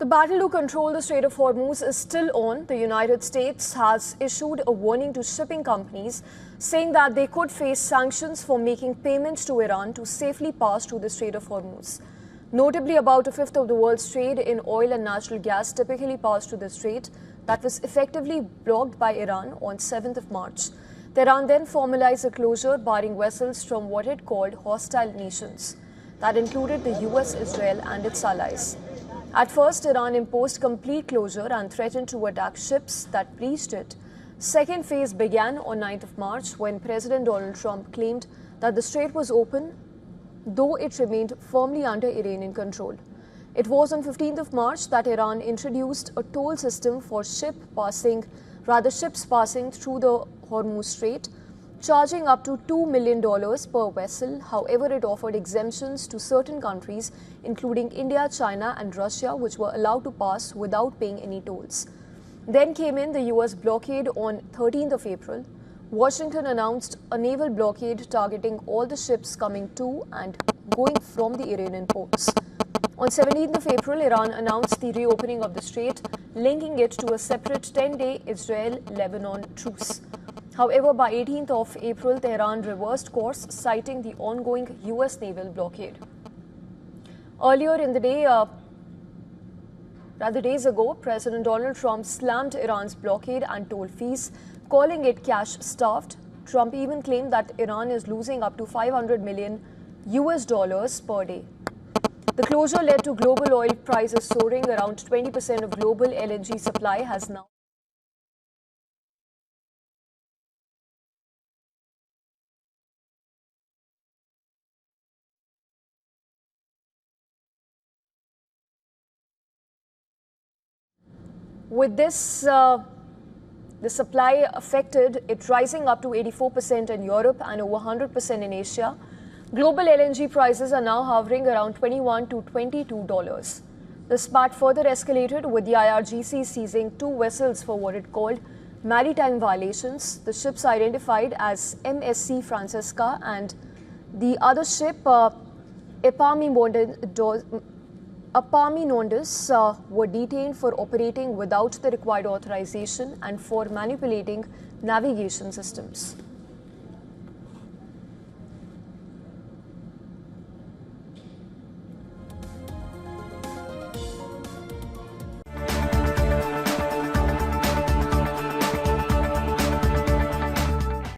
The battle to control the Strait of Hormuz is still on. The United States has issued a warning to shipping companies, saying that they could face sanctions for making payments to Iran to safely pass through the Strait of Hormuz. Notably, about a fifth of the world's trade in oil and natural gas typically passed through the strait that was effectively blocked by Iran on 7th of March. Tehran then formalized a closure barring vessels from what it called hostile nations. That included the US, Israel, and its allies. At first, Iran imposed complete closure and threatened to attack ships that breached it. Second phase began on 9th of March when President Donald Trump claimed that the strait was open, though it remained firmly under Iranian control. It was on 15th of March that Iran introduced a toll system for ships passing through the Hormuz Strait, charging up to $2 million per vessel. However, it offered exemptions to certain countries, including India, China, and Russia, which were allowed to pass without paying any tolls. Then came in the US blockade on 13th of April. Washington announced a naval blockade targeting all the ships coming to and going from the Iranian ports. On 17th of April, Iran announced the reopening of the strait, linking it to a separate 10-day Israel-Lebanon truce. However, by 18th of April, Tehran reversed course, citing the ongoing US naval blockade. Earlier in the day, days ago, President Donald Trump slammed Iran's blockade and toll fees, calling it cash-starved. Trump even claimed that Iran is losing up to $500 million per day. The closure led to global oil prices soaring. Around 20% of global LNG supply has now With this, the supply affected, it rising up to 84% in Europe and over 100% in Asia. Global LNG prices are now hovering around $21 to $22. The spat further escalated with the IRGC seizing two vessels for what it called maritime violations. The ships identified as MSC Francesca and the other ship, Epaminondas, were detained for operating without the required authorization and for manipulating navigation systems.